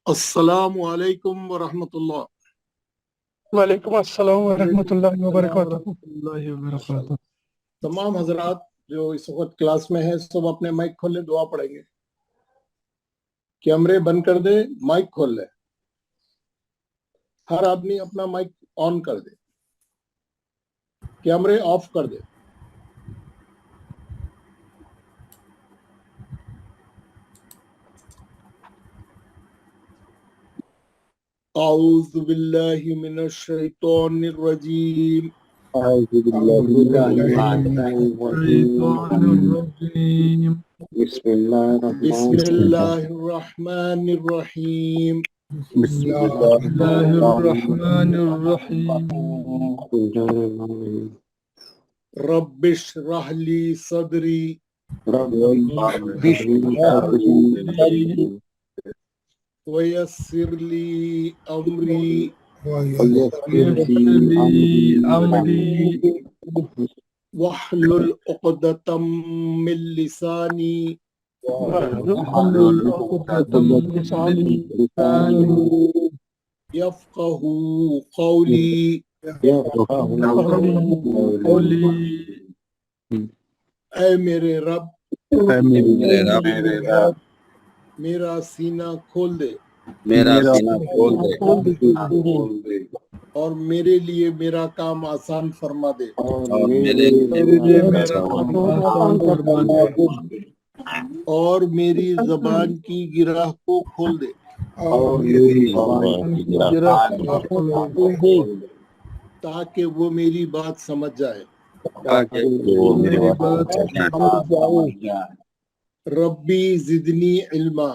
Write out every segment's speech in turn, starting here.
السلام علیکم ورحمۃ اللہ۔ وعلیکم السلام ورحمۃ اللہ وبرکاتہ۔ تمام حضرات جو اس وقت کلاس میں ہیں سب اپنے مائک کھول لیں، دعا پڑھیں گے۔ کیمرے بند کر دے، مائک کھول لے، ہر آدمی اپنا مائک آن کر دے، کیمرے آف کر دے۔ اعوذ باللہ من الشیطان الرجیم، بسم اللہ الرحمن الرحیم۔ رب اشرح لی صدری ویسر لی امری واحلل عقدۃ من لسانی یفقہوا قولی۔ اے میرے رب میرا سینہ کھول دے اور میرے لیے میرا کام آسان فرما دے، اور میری زبان کی گرہ کو کھول دے تاکہ وہ میری بات سمجھ جائے۔ ربی زدنی علما،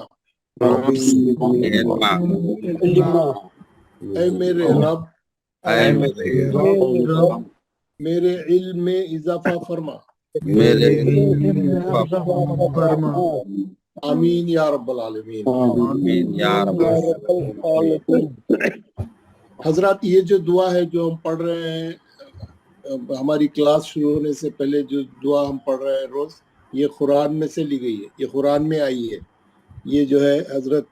اے میرے رب میرے علم میں اضافہ فرما۔ آمین یا رب العالمین۔ حضرات یہ جو دعا ہے جو ہم پڑھ رہے ہیں، ہماری کلاس شروع ہونے سے پہلے جو دعا ہم پڑھ رہے ہیں روز، یہ قرآن میں سے لی گئی ہے، یہ قرآن میں آئی ہے۔ یہ جو ہے حضرت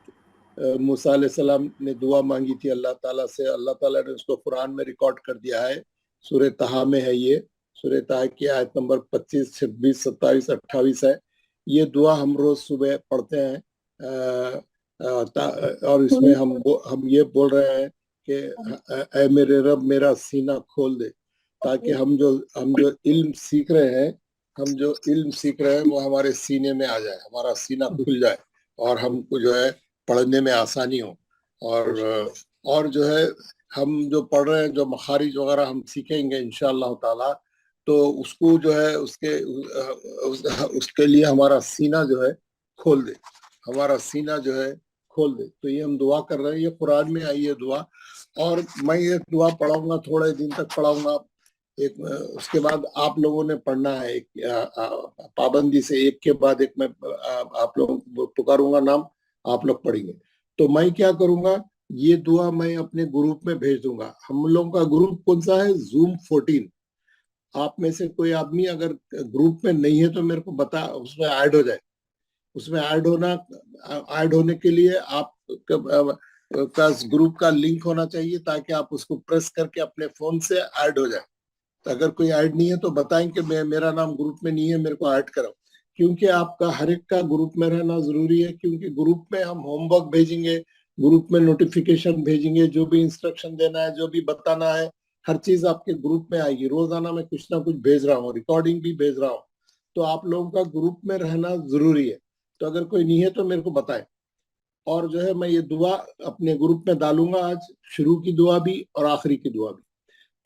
موسیٰ علیہ السلام نے دعا مانگی تھی اللہ تعالیٰ سے، اللہ تعالیٰ نے اس کو قرآن میں ریکارڈ کر دیا ہے۔ سورہ طٰہٰ میں ہے، یہ سورہ طٰہٰ کی آیت نمبر 25، 26، 27، 28 ہے۔ یہ دعا ہم روز صبح پڑھتے ہیں، اور اس میں ہم یہ بول رہے ہیں کہ اے میرے رب میرا سینہ کھول دے، تاکہ ہم جو علم سیکھ رہے ہیں وہ ہمارے سینے میں آ جائے، ہمارا سینہ کھل جائے اور ہم کو جو ہے پڑھنے میں آسانی ہو، اور جو ہے ہم جو پڑھ رہے ہیں جو مخارج وغیرہ ہم سیکھیں گے انشاءاللہ تعالی، تو اس کو جو ہے اس کے لیے ہمارا سینہ جو ہے کھول دے، ہمارا سینہ جو ہے کھول دے۔ تو یہ ہم دعا کر رہے ہیں، یہ قرآن میں آئی ہے دعا، اور میں یہ دعا پڑھاؤں گا، تھوڑے دن تک پڑھاؤں گا۔ اس کے بعد آپ لوگوں نے پڑھنا ہے، پابندی سے ایک کے بعد ایک میں آپ لوگ پکاروں گا نام، آپ لوگ پڑھیں گے۔ تو میں کیا کروں گا، یہ دعا میں اپنے گروپ میں بھیج دوں گا۔ ہم لوگوں کا گروپ کون سا ہے؟ زوم 14۔ آپ میں سے کوئی آدمی اگر گروپ میں نہیں ہے تو میرے کو بتا، اس میں ایڈ ہو جائے۔ اس میں ایڈ ہونے کے لیے آپ کا گروپ کا لنک ہونا چاہیے، تاکہ آپ اس کو پریس کر کے اپنے فون سے ایڈ ہو جائے۔ اگر کوئی ایڈ نہیں ہے تو بتائیں کہ میرا نام گروپ میں نہیں ہے، میرے کو ایڈ کرو، کیونکہ آپ کا ہر ایک کا گروپ میں رہنا ضروری ہے، کیونکہ گروپ میں ہم ہوم ورک بھیجیں گے، گروپ میں نوٹیفیکیشن بھیجیں گے، جو بھی انسٹرکشن دینا ہے، جو بھی بتانا ہے، ہر چیز آپ کے گروپ میں آئے گی۔ روزانہ میں کچھ نہ کچھ بھیج رہا ہوں، ریکارڈنگ بھی بھیج رہا ہوں، تو آپ لوگوں کا گروپ میں رہنا ضروری ہے۔ تو اگر کوئی نہیں ہے تو میرے کو بتائیں، اور جو ہے میں یہ دعا اپنے گروپ میں ڈالوں گا، آج شروع کی دعا بھی اور آخری کی دعا بھی۔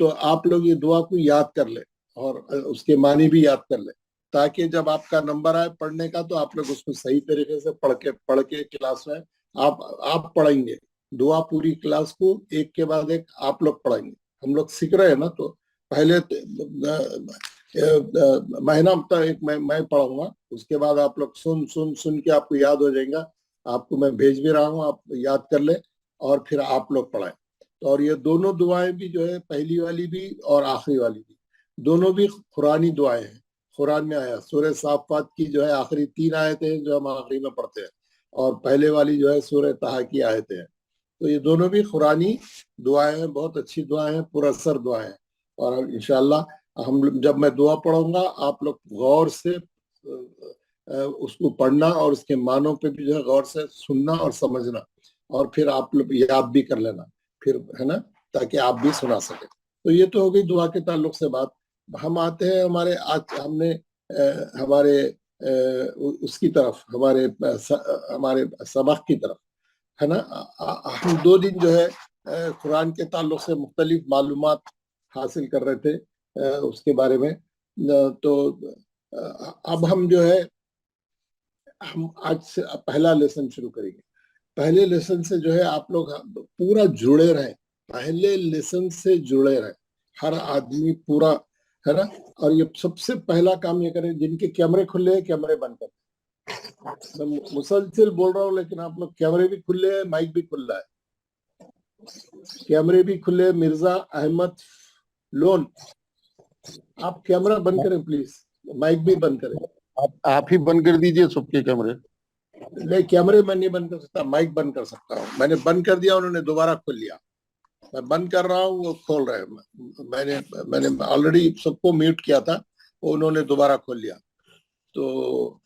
تو آپ لوگ یہ دعا کو یاد کر لیں اور اس کے معنی بھی یاد کر لیں، تاکہ جب آپ کا نمبر آئے پڑھنے کا تو آپ لوگ اس کو صحیح طریقے سے پڑھ کے کلاس میں آپ پڑھیں گے۔ دعا پوری کلاس کو ایک کے بعد ایک آپ لوگ پڑھیں گے۔ ہم لوگ سیکھ رہے ہیں نا، تو پہلے مہینہ ایک میں پڑھوں گا، اس کے بعد آپ لوگ سن کے آپ کو یاد ہو جائے گا۔ آپ کو میں بھیج بھی رہا ہوں، آپ یاد کر لیں اور پھر آپ لوگ پڑھائیں۔ اور یہ دونوں دعائیں بھی جو ہے، پہلی والی بھی اور آخری والی بھی، دونوں بھی قرآنی دعائیں ہیں، قرآن میں آیا۔ سورہ صافات کی جو ہے آخری 3 آیتیں جو ہم آخری میں پڑھتے ہیں، اور پہلے والی جو ہے سورہ طہ کی آیتیں ہیں. تو یہ دونوں بھی قرآنی دعائیں ہیں, بہت اچھی دعائیں ہیں, پر اثر دعائیں ہیں. اور انشاءاللہ جب میں دعا پڑھوں گا آپ لوگ غور سے اس کو پڑھنا اور اس کے معنوں پہ بھی جو ہے غور سے سننا اور سمجھنا, اور پھر آپ لوگ یاد بھی کر لینا پھر, ہے نا, تاکہ آپ بھی سنا سکیں. تو یہ تو ہو گئی دعا کے تعلق سے بات. ہم آتے ہیں آج ہم نے ہمارے اس کی طرف, ہمارے سبق کی طرف, ہے نا. ہم 2 دن جو ہے قرآن کے تعلق سے مختلف معلومات حاصل کر رہے تھے اس کے بارے میں. تو اب ہم جو ہے ہم آج سے پہلا لیسن شروع کریں گے. پہلے لیسن سے جو ہے آپ لوگ پورا جڑے رہیں, پہلے لیسن سے جڑے رہیں, ہر آدمی پورا, ہے نا. اور یہ سب سے پہلا کام یہ کریں, جن کے کیمرے کھلے ہیں کیمرے بند کریں. میں مسلسل بول رہا ہوں لیکن آپ لوگ کیمرے بھی کھلے ہیں, مائک بھی کھل رہا ہے, کیمرے بھی کھلے. مرزا احمد لون, آپ کیمرہ بند کریں پلیز, مائک بھی بند کریں. آپ ہی بند کر دیجئے سب کے کیمرے. نہیں, کیمرے میں نہیں بند کر سکتا, مائک بند کر سکتا ہوں. میں نے بند کر دیا, انہوں نے دوبارہ کھول لیا. میں بند کر رہا ہوں, وہ کھول رہے ہیں. میں نے آلریڈی سب کو میوٹ کیا تھا, وہ انہوں نے دوبارہ کھول لیا. تو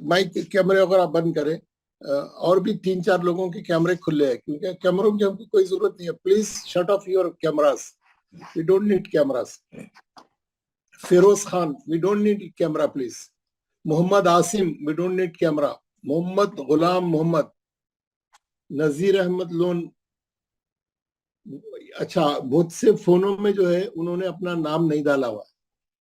مائک کیمرے وغیرہ بند کریں. اور بھی 3-4 لوگوں کے کیمرے کھلے ہیں, کیونکہ کیمروں کی ہم کو کوئی ضرورت نہیں ہے. Please shut off your cameras, we don't need cameras. Feroz Khan, we don't need camera please. Mohammad Asim, we don't need camera. Mohammad Ghulam Mohammad, Nazir Ahmad loan. اچھا, بہت سے فونوں میں جو ہے انہوں نے اپنا نام نہیں ڈالا ہوا.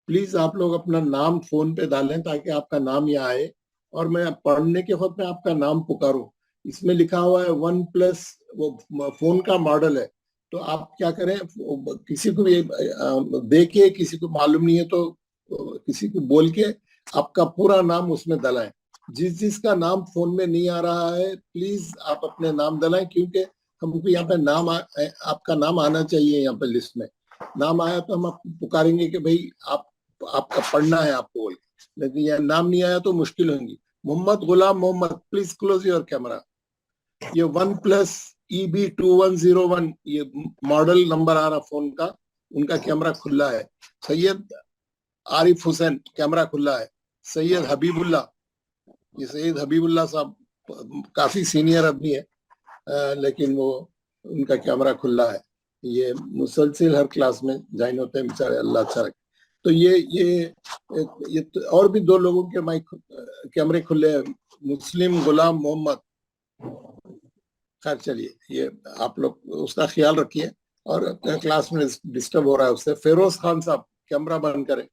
پلیز آپ لوگ اپنا نام فون پہ ڈالیں تاکہ آپ کا نام یہاں آئے اور میں پڑھنے کے وقت میں آپ کا نام پکاروں. اس میں لکھا ہوا ہے 1+, وہ فون کا ماڈل ہے. تو آپ کیا کریں, کسی کو بھی دیکھے, کسی کو معلوم نہیں ہے تو کسی کو بول کے آپ کا پورا نام اس میں ڈلائیں. جس کا نام فون میں نہیں آ رہا ہے پلیز آپ اپنے نام ڈلائیں, کیونکہ ہم کو یہاں پہ آپ کا نام آنا چاہیے. یہاں پہ لسٹ میں نام آیا تو ہم آپ پکاریں گے کہ بھائی آپ کا پڑھنا ہے آپ کو بول. لیکن یہ نام نہیں آیا تو مشکل ہوں گی. محمد غلام محمد, پلیز کلوز یور کیمرہ. یہ 1+ EB2101 یہ ماڈل نمبر آ رہا فون کا, ان کا کیمرہ کھلا ہے. سید عارف حسین, کیمرہ کھلا ہے. سید حبیب اللہ, یہ سید حبیب اللہ صاحب کافی سینئر آدمی ہے لیکن وہ ان کا کیمرہ کھلا ہے. یہ مسلسل ہر کلاس میں جوائن ہوتے ہیں بیچارے, اللہ اچھا رکھے. تو یہ اور بھی 2 لوگوں کے مائک کیمرے کھلے ہیں. مسلم غلام محمد. خیر چلیے, یہ آپ لوگ اس کا خیال رکھیے, اور کلاس میں ڈسٹرب ہو رہا ہے اس سے. فیروز خان صاحب کیمرہ بند کریں.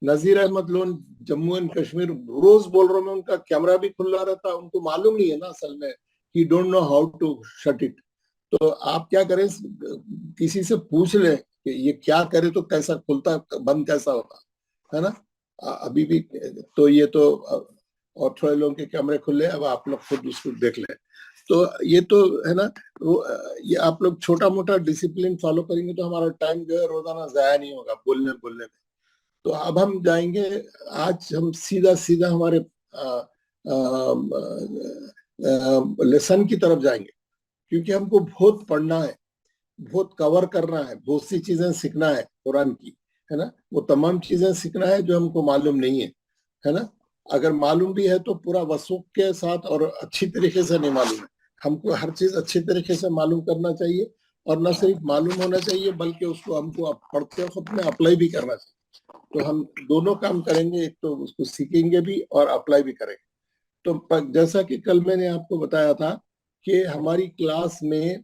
نذیر احمد لون, جموں اینڈ کشمیر. روز بول رہا ہوں میں, ان کا کیمرہ بھی کھلا رہتا, ان کو معلوم نہیں ہے نا اصل میں, he don't know how to shut it. تو آپ کیا کریں, کسی سے پوچھ لیں کہ یہ کیا کرے تو کیسا کھلتا, بند کیسا ہوتا, ہے نا. ابھی بھی تو یہ تو, اور تھوڑے لوگوں کے کیمرے کھلے, اب آپ لوگ خود اس کو دیکھ لیں. تو یہ تو ہے نا, یہ آپ لوگ چھوٹا موٹا ڈسپلن فالو کریں گے تو ہمارا ٹائم جو ہے روزانہ ضائع نہیں ہوگا بولنے میں. تو اب ہم جائیں گے, آج ہم سیدھا ہمارے لیسن کی طرف جائیں گے, کیونکہ ہم کو بہت پڑھنا ہے, بہت کور کرنا ہے, بہت سی چیزیں سیکھنا ہے قرآن کی, ہے نا. وہ تمام چیزیں سیکھنا ہے جو ہم کو معلوم نہیں ہے نا. اگر معلوم بھی ہے تو پورا وثوق کے ساتھ اور اچھی طریقے سے نہیں معلوم ہے. ہم کو ہر چیز اچھی طریقے سے معلوم کرنا چاہیے, اور نہ صرف معلوم ہونا چاہیے بلکہ اس کو ہم کو پڑھتے وقت میں اپلائی بھی کرنا چاہیے. تو ہم دونوں کام کریں گے, ایک تو اس کو سیکھیں گے بھی اور اپلائی بھی کریں گے. تو جیسا کہ کل میں نے آپ کو بتایا تھا کہ ہماری کلاس میں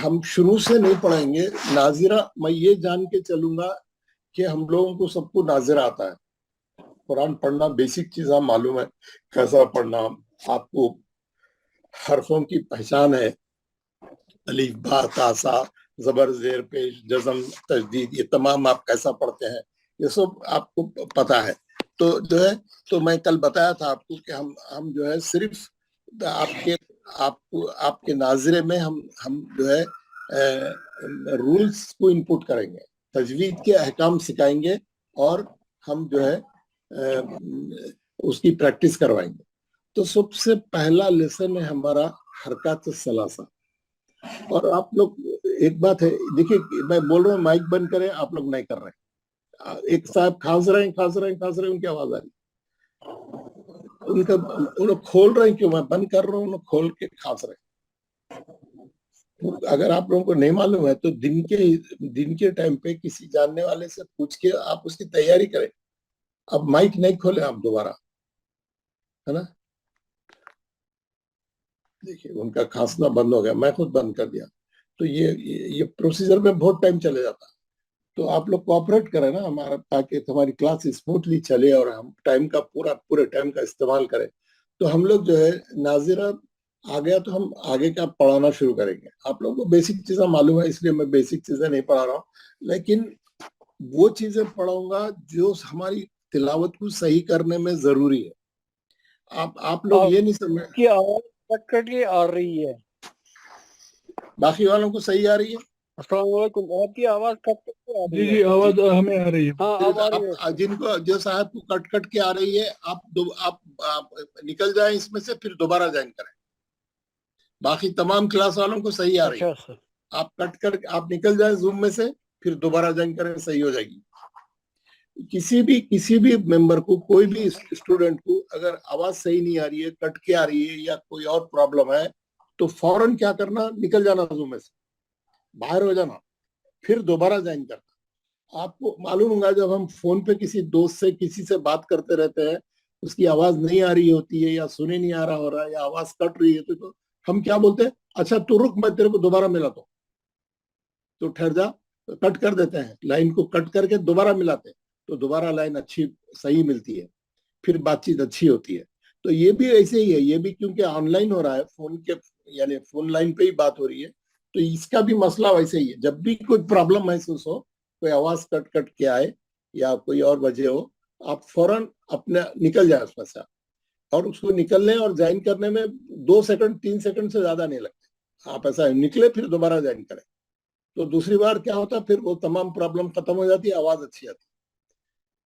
ہم شروع سے نہیں پڑھیں گے ناظرہ. میں یہ جان کے چلوں گا کہ ہم لوگوں کو سب کو ناظرہ آتا ہے. قرآن پڑھنا بیسک چیزاں معلوم ہے, کیسا پڑھنا, آپ کو حرفوں کی پہچان ہے, الف با تا سا, زبر زیر پیش جزم تشدید, یہ تمام آپ کیسا پڑھتے ہیں یہ سب آپ کو پتا ہے. تو جو ہے, تو میں کل بتایا تھا آپ کو کہ ہم جو ہے صرف آپ کے ناظرے میں ہم جو ہے رولز کو انپٹ کریں گے, تجوید کے احکام سکھائیں گے, اور ہم جو ہے اس کی پریکٹس کروائیں گے. تو سب سے پہلا لیسن ہے ہمارا حرکات الثلاثہ. اور آپ لوگ ایک بات ہے دیکھیے میں بول رہا ہوں مائک بند کریں آپ لوگ نہیں کر رہے. ایک صاحب کھانس رہے ہیں ان کی آواز آ رہی ان کا انہوں کھول رہے ہیں کیوں میں بند کر رہا ہوں انہوں کھول کے کھانس رہے ہیں. اگر آپ لوگوں کو نہیں معلوم ہے تو دن کے ٹائم پہ کسی جاننے والے سے پوچھ کے آپ اس کی تیاری کریں. اب مائک نہیں کھولیں آپ دوبارہ ہے نا. دیکھیے ان کا کھانسنا بند ہو گیا میں خود بند کر دیا. تو یہ پروسیجر میں بہت ٹائم چلے جاتا. تو آپ لوگ کوآپریٹ کریں نا ہمارا تاکہ ہماری کلاس اسموتھلی چلے اور ہم ٹائم کا پورے ٹائم کا استعمال کریں. تو ہم لوگ جو ہے ناظرہ آ گیا تو ہم آگے کا پڑھانا شروع کریں گے. آپ لوگوں کو بیسک چیزیں معلوم ہے اس لیے میں بیسک چیزیں نہیں پڑھا رہا ہوں لیکن وہ چیزیں پڑھاؤں گا جو ہماری تلاوت کو صحیح کرنے میں ضروری ہے. آپ لوگ یہ نہیں سمجھ کی آواز کٹ کٹ کے آ رہی ہے. باقی والوں کو صحیح آ رہی ہے. السلام علیکم. آپ کی آواز کٹ کٹ کے آ رہی ہے. جی آواز ہمیں آ رہی ہے. ہاں اب آ رہی ہے. جن کو جو صاحب کو کٹ کٹ کے آ رہی ہے آپ نکل جائیں اس میں سے پھر دوبارہ جوائن کریں. باقی تمام کلاس والوں کو صحیح آ رہی ہے. اچھا سر. آپ کٹ کر آپ نکل جائیں زوم میں سے پھر دوبارہ جوائن کریں صحیح ہو جائے گی. کسی بھی ممبر کو کوئی بھی اسٹوڈنٹ کو اگر آواز صحیح نہیں آ رہی ہے کٹ کے آ رہی ہے یا کوئی اور پرابلم ہے تو فوراً کیا کرنا نکل جانا زوم میں سے باہر ہو جانا پھر دوبارہ جوائن کرنا. آپ کو معلوم ہوگا جب ہم فون پہ کسی دوست سے کسی سے بات کرتے رہتے ہیں اس کی آواز نہیں آ رہی ہوتی ہے یا سنے نہیں آ رہا ہو رہا ہے یا آواز کٹ رہی ہے تو ہم کیا بولتے ہیں اچھا تو رک میں تیرے کو دوبارہ ملاتا ہوں تو ٹھہر جا کٹ کر دیتے ہیں لائن کو کٹ کر کے دوبارہ ملاتے ہیں تو دوبارہ لائن اچھی صحیح ملتی ہے پھر بات چیت اچھی ہوتی ہے. تو یہ بھی ایسے ہی ہے یہ بھی کیونکہ آن لائن ہو رہا ہے فون کے یعنی فون لائن پہ ہی بات ہو رہی ہے تو اس کا بھی مسئلہ ویسے ہی ہے. جب بھی کوئی پرابلم محسوس ہو کوئی آواز کٹ کٹ کے آئے یا کوئی اور وجہ ہو آپ فوراً اپنے نکل جائیں اس میں سے اور اس کو نکلنے اور جوائن کرنے میں 2 سیکنڈ 3 سیکنڈ سے زیادہ نہیں لگتے. آپ ایسا نکلے پھر دوبارہ جوائن کریں تو دوسری بار کیا ہوتا پھر وہ تمام پرابلم ختم ہو جاتی ہے آواز اچھی آتی.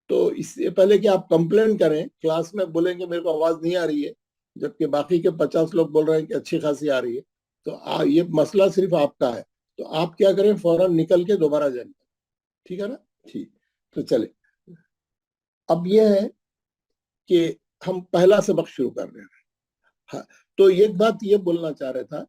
تو اس سے پہلے کہ آپ کمپلین کریں کلاس میں بولیں کہ میرے کو آواز نہیں آ رہی ہے جبکہ باقی کے 50 لوگ بول رہے ہیں کہ اچھی خاصی آ رہی ہے تو یہ مسئلہ صرف آپ کا ہے. تو آپ کیا کریں فوراً نکل کے دوبارہ جوائن کریں. ٹھیک ہے نا. ٹھیک تو چلے اب یہ ہے کہ ہم پہلا سبق شروع کر رہے ہیں. تو ایک بات یہ بولنا چاہ رہا تھا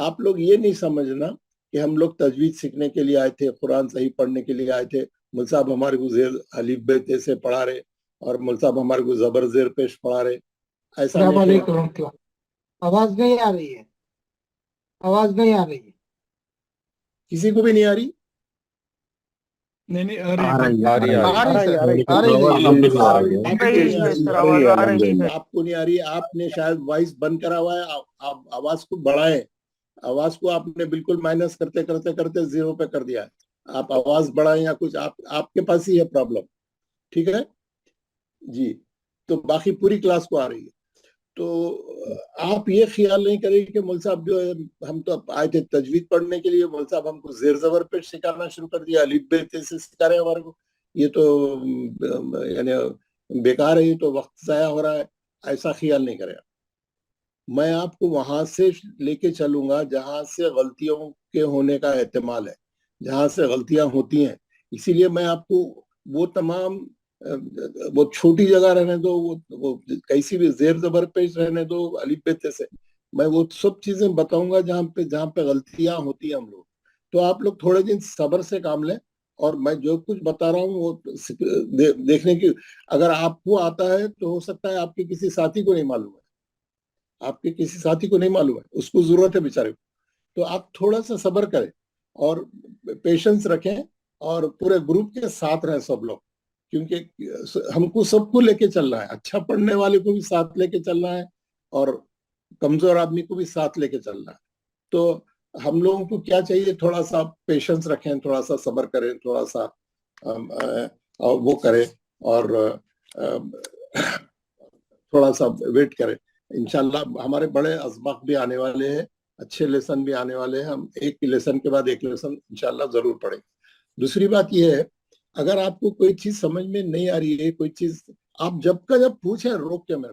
آپ لوگ یہ نہیں سمجھنا کہ ہم لوگ تجوید سیکھنے کے لیے آئے تھے قرآن صحیح پڑھنے کے لیے آئے تھے. مل صاحب ہمارے کو زیر الف ب ت سے پڑھا رہے اور مل صاحب ہمارے کو زبر زیر پیش پڑھا رہے. ایسا السلام نہیں علیکم. آواز نہیں آ رہی ہے. آواز نہیں آ رہی ہے. کسی کو بھی نہیں آ رہی. نہیں آ رہی ہے. آپ کو نہیں آ رہی. آپ نے شاید وائس بند کرا ہوا ہے. آپ آواز کو بڑھائیں. آواز کو آپ نے بالکل مائنس کرتے کرتے کرتے 0 پہ کر دیا ہے. آپ آواز بڑھائیں یا کچھ آپ کے پاس ہی ہے پرابلم. ٹھیک ہے جی. تو باقی پوری کلاس کو آ رہی ہے. تو آپ یہ خیال نہیں کریں کہ مول صاحب جو ہے ہم تو آئے تھے تجوید پڑھنے کے لیے مول صاحب ہم کو زیر زبر پہ سکھانا شروع کر دیا الف ب ت سے سکھا رہے ہیں ہمارے کو. یہ تو یعنی بیکار ہے یہ تو وقت ضائع ہو رہا ہے. ایسا خیال نہیں کرے. میں آپ کو وہاں سے لے کے چلوں گا جہاں سے غلطیوں کے ہونے کا احتمال ہے جہاں سے غلطیاں ہوتی ہیں. اسی لیے میں آپ کو وہ تمام وہ چھوٹی جگہ رہنے دو وہ کیسی بھی زیر زبر پیش رہنے دو الف ب ت سے میں وہ سب چیزیں بتاؤں گا جہاں پہ غلطیاں ہوتی ہیں ہم لوگ. تو آپ لوگ تھوڑے دن صبر سے کام لیں اور میں جو کچھ بتا رہا ہوں وہ دیکھنے کی اگر آپ کو آتا ہے تو ہو سکتا ہے آپ کے کسی ساتھی کو نہیں معلوم ہے. آپ کے کسی ساتھی کو نہیں معلوم ہے اس کو ضرورت ہے بیچارے کو. تو آپ تھوڑا سا صبر کریں اور پیشنس رکھیں اور پورے گروپ کے ساتھ رہیں سب لوگ کیونکہ ہم کو سب کو لے کے چلنا ہے. اچھا پڑھنے والے کو بھی ساتھ لے کے چلنا ہے اور کمزور آدمی کو بھی ساتھ لے کے چلنا ہے. تو ہم لوگوں کو کیا چاہیے تھوڑا سا پیشنس رکھیں تھوڑا سا صبر کریں تھوڑا سا وہ کریں اور تھوڑا سا ویٹ کریں. انشاءاللہ ہمارے بڑے اسباق بھی آنے والے ہیں اچھے لیسن بھی آنے والے ہیں. ہم ایک لیسن کے بعد ایک لیسن انشاءاللہ ضرور پڑھیں. دوسری بات یہ ہے اگر آپ کو کوئی چیز سمجھ میں نہیں آ رہی ہے کوئی چیز آپ جب کا جب پوچھیں روک کے میرے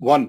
1,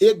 1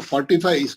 45,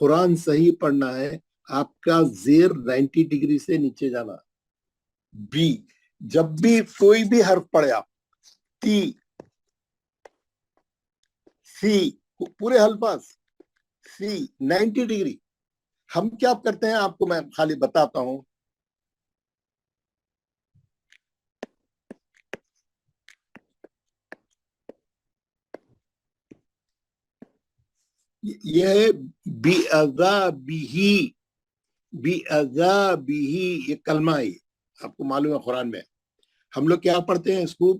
قرآن صحیح پڑھنا ہے آپ کا زیر 90 ڈگری سے نیچے جانا. بی جب بھی کوئی بھی حرف پڑھے آپ تی سی پورے الفاظ سی 90 ڈگری. ہم کیا کرتے ہیں آپ کو میں خالی بتاتا ہوں. یہ ہے بی عذابہ بِعَذَابِهِ یہ کلمہ ہے. آپ کو معلوم ہے قرآن میں ہم لوگ کیا پڑھتے ہیں اس کو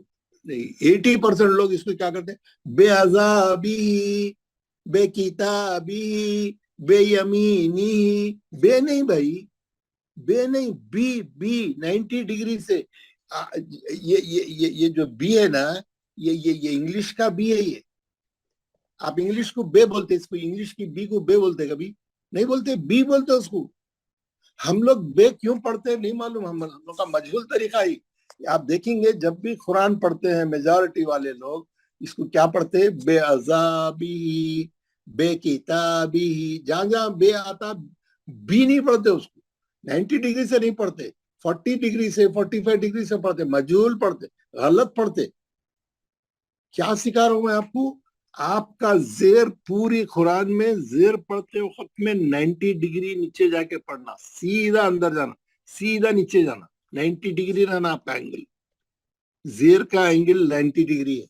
80% لوگ اس کو کیا کرتے ہیں بے عذابی بے کتابی بے یمینی. بے نہیں بھائی بے نہیں بی 90 ڈگری سے. یہ جو بی ہے نا یہ انگلش کا بی ہے. یہ آپ انگلش کو بے بولتے اس کو انگلش کی بی کو بے بولتے کبھی نہیں بولتے بی بولتے اس کو. ہم لوگ بے کیوں پڑھتے ہیں نہیں معلوم. ہم لوگ کا مجہول طریقہ ہی. آپ دیکھیں گے جب بھی قرآن پڑھتے ہیں میجارٹی والے لوگ اس کو کیا پڑھتے ہیں بے عذابی بے کتابی. جہاں جہاں بے آتا بی نہیں پڑھتے اس کو 90 ڈگری سے نہیں پڑھتے 40 ڈگری سے 45 ڈگری سے پڑھتے. مجہول پڑھتے غلط پڑھتے. کیا سکھا رہا ہوں میں آپ کو آپ کا زیر پوری قرآن میں زیر پڑھتے وقت میں 90 ڈگری نیچے جا کے پڑھنا. سیدھا اندر جانا سیدھا نیچے جانا 90 ڈگری رہنا آپ کا اینگل. زیر کا اینگل 90 ڈگری ہے.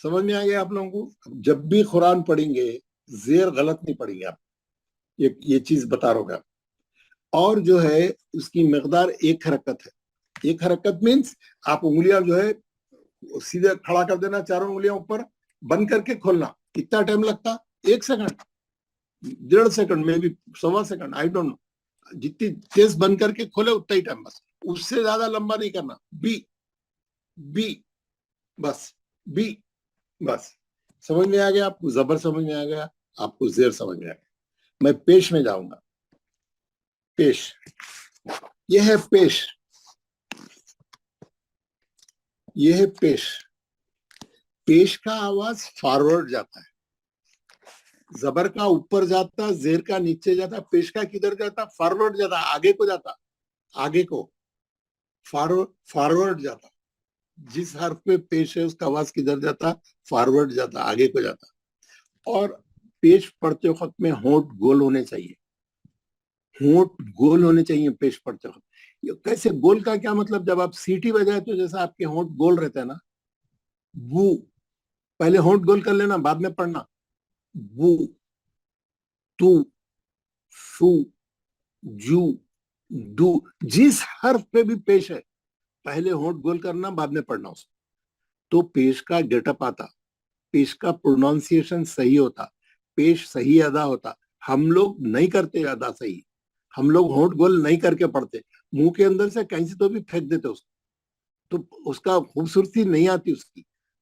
سمجھ میں آ گیا آپ لوگوں کو. جب بھی قرآن پڑھیں گے زیر غلط نہیں پڑھیں گے آپ. یہ چیز بتا رہا ہوں. اور جو ہے اس کی مقدار ایک حرکت ہے. ایک حرکت مینس آپ انگلیاں جو ہے سیدھے کھڑا کر دینا چاروں انگلیاں اوپر بند کر کے کھولنا. کتنا ٹائم لگتا 1 سیکنڈ 1.5 سیکنڈ میں بھی 1.25 سیکنڈ آئی ڈونٹ نو. جتنی تیز بند کر کے کھولے اتنا ہی ٹائم بس. اس سے زیادہ لمبا نہیں کرنا. بی بس بی بس. سمجھ میں آ گیا آپ کو. زبر سمجھ میں آ گیا آپ کو. زیر سمجھ میں آ گیا. میں پیش میں جاؤں گا. پیش یہ ہے پیش. یہ ہے پیش. پیش کا آواز فارورڈ جاتا ہے. زبر کا اوپر جاتا زیر کا نیچے جاتا. پیش کا کدھر جاتا فارورڈ جاتا آگے کو جاتا. آگے کو فارورڈ جاتا. جس حرف پہ پیش ہے اس کا آواز کدھر جاتا فارورڈ جاتا آگے کو جاتا. اور پیش پڑھتے وقت میں ہونٹ گول ہونے چاہیے. ہونٹ گول ہونے چاہیے پیش پڑھتے وقت. کیسے گول کا کیا مطلب جب آپ سیٹی بجائے تو جیسا آپ کے ہونٹ گول رہتا ہے نا. بو پہلے ہونٹ گول کر لینا بعد میں پڑھنا. بو تو سو جو دو. جس حرف پہ بھی پیش ہے پہلے ہونٹ گول کرنا بعد میں پڑھنا اس. تو پیش کا گیٹ اپ آتا. پیش کا پروننسیشن صحیح ہوتا. پیش صحیح ادا ہوتا. ہم لوگ نہیں کرتے ادا صحیح. ہم لوگ ہونٹ گول نہیں کر کے پڑھتے. منہ کے اندر سے کہیں سے تو بھی پھینک دیتے اس کو. تو اس کا خوبصورتی نہیں آتی.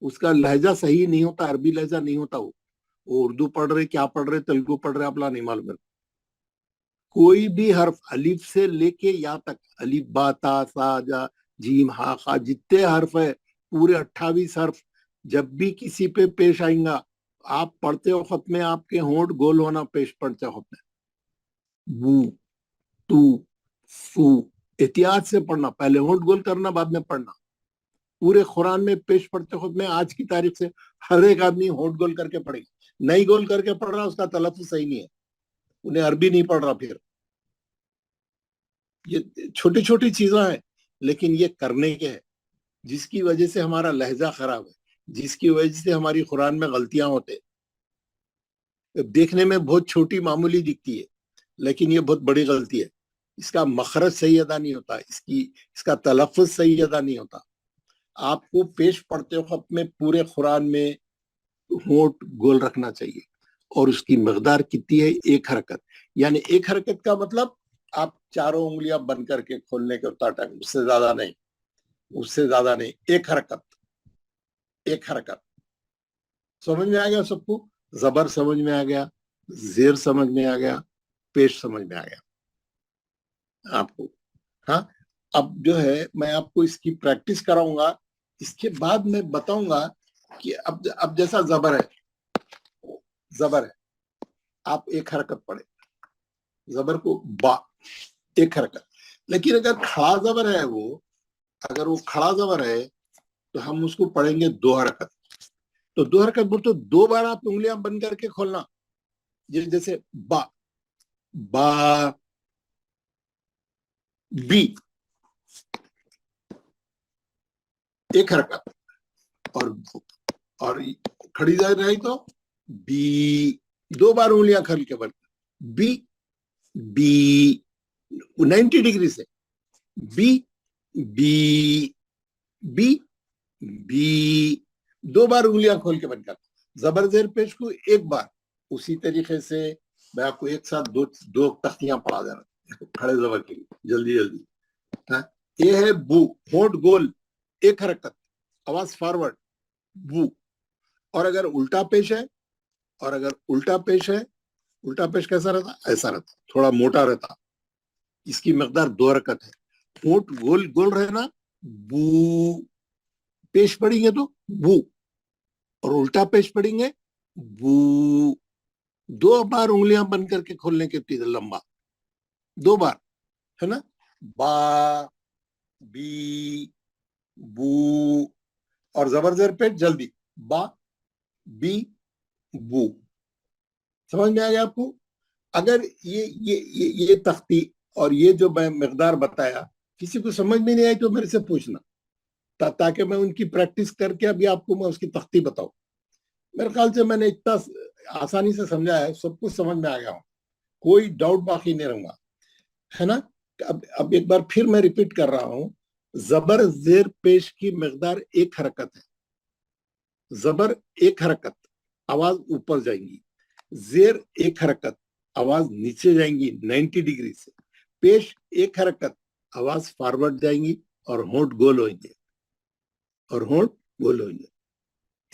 اس کا لہجہ صحیح نہیں ہوتا. عربی لہجہ نہیں ہوتا. وہ اردو پڑھ رہے کیا پڑھ رہے تیلگو پڑھ رہے اپنا نہیں معلوم. کوئی بھی حرف الف سے لے کے یا تک الف با تا سا جا جیم ہا خا جتنے حرف ہے پورے 28 حرف جب بھی کسی پہ پیش آئیں گا آپ پڑھتے وقت میں آپ کے ہونٹ گول ہونا. پیش پڑھتے وقت میں بو تو سو احتیاط سے پڑھنا. پہلے ہونٹ گول کرنا بعد میں پڑھنا. پورے قرآن میں پیش پڑھتے وقت میں آج کی تاریخ سے ہر ایک آدمی ہونٹ گول کر کے پڑھے. نہیں گول کر کے پڑھ رہا اس کا تلفظ صحیح نہیں ہے. انہیں عربی نہیں پڑھ رہا. پھر یہ چھوٹی چھوٹی چیزیں ہیں لیکن یہ کرنے کے ہے جس کی وجہ سے ہمارا لہجہ خراب ہے. جس کی وجہ سے ہماری قرآن میں غلطیاں ہوتے. دیکھنے میں بہت چھوٹی معمولی دکھتی ہے لیکن یہ بہت بڑی غلطی ہے. اس کا مخرج صحیح ادا نہیں ہوتا. اس کا تلفظ صحیح ادا نہیں ہوتا. آپ کو پیش پڑھتے وقت میں پورے قرآن میں ہونٹ گول رکھنا چاہیے. اور اس کی مقدار کتنی ہے 1 حرکت. یعنی 1 حرکت کا مطلب آپ چاروں انگلیاں بند کر کے کھولنے کے اتنا ٹائم. اس سے زیادہ نہیں. اس سے زیادہ نہیں. 1 حرکت. 1 حرکت. سمجھ میں آ گیا سب کو. زبر سمجھ میں آ گیا. زیر سمجھ میں آ گیا. پیش سمجھ میں آ گیا آپ کو. ہاں اب جو ہے میں آپ کو اس کی پریکٹس کراؤں گا. اس کے بعد میں بتاؤں گا کہ اب جیسا زبر ہے آپ ایک حرکت پڑھیں زبر کو با ایک حرکت. لیکن اگر کھڑا زبر ہے اگر وہ کھڑا زبر ہے تو ہم اس کو پڑھیں گے 2 حرکت. تو 2 حرکت بول تو 2 بار آپ انگلیاں بند کر کے کھولنا. جیسے با با بی ایک حرکت, اور کھڑی زبر رہی تو بی 2 بار انگلیاں کھول کے بند بی بی 90 ڈگری سے بی بی بی بی 2 بار انگلیاں کھول کے بند کر. زبر زیر پیش کو ایک بار. اسی طریقے سے میں آپ کو ایک ساتھ دو تختیاں پڑھا دینا کھڑے زبر کے لیے جلدی جلدی. یہ ہے بو, ہونٹ گول ایک حرکت, آواز فارورڈ بو. اور اگر الٹا پیش ہے الٹا پیش کیسا رہتا؟ ایسا رہتا, تھوڑا موٹا رہتا. اس کی مقدار 2 حرکت ہے. ہونٹ گول گول رہنا بو, پیش پڑیں گے تو بو, اور الٹا پیش پڑیں گے بو. 2 بار انگلیاں بند کر کے کھولنے کے لمبا 2 بار ہے نا. با بی بو, اور زبر زیر پیش جلدی با بی بو. سمجھ میں آ گیا آپ کو؟ اگر یہ تختی اور یہ جو میں مقدار بتایا کسی کو سمجھ میں نہیں آئی تو میرے سے پوچھنا, تاکہ میں ان کی پریکٹس کر کے ابھی آپ کو میں اس کی تختی بتاؤں. میرے خیال سے میں نے اتنا آسانی سے سمجھا ہے, سب کچھ سمجھ میں آ گیا ہوں, کوئی ڈاؤٹ باقی نہیں رہوں گا, ہے نا. اب ایک بار پھر میں ریپیٹ کر رہا ہوں, زبر زیر پیش کی مقدار ایک حرکت ہے. زبر ایک حرکت, آواز اوپر جائیں گی. زیر ایک حرکت, آواز نیچے جائیں گی 90 ڈگری سے. پیش ایک حرکت, آواز فارورڈ جائیں گی اور ہونٹ گول ہوئیں گے.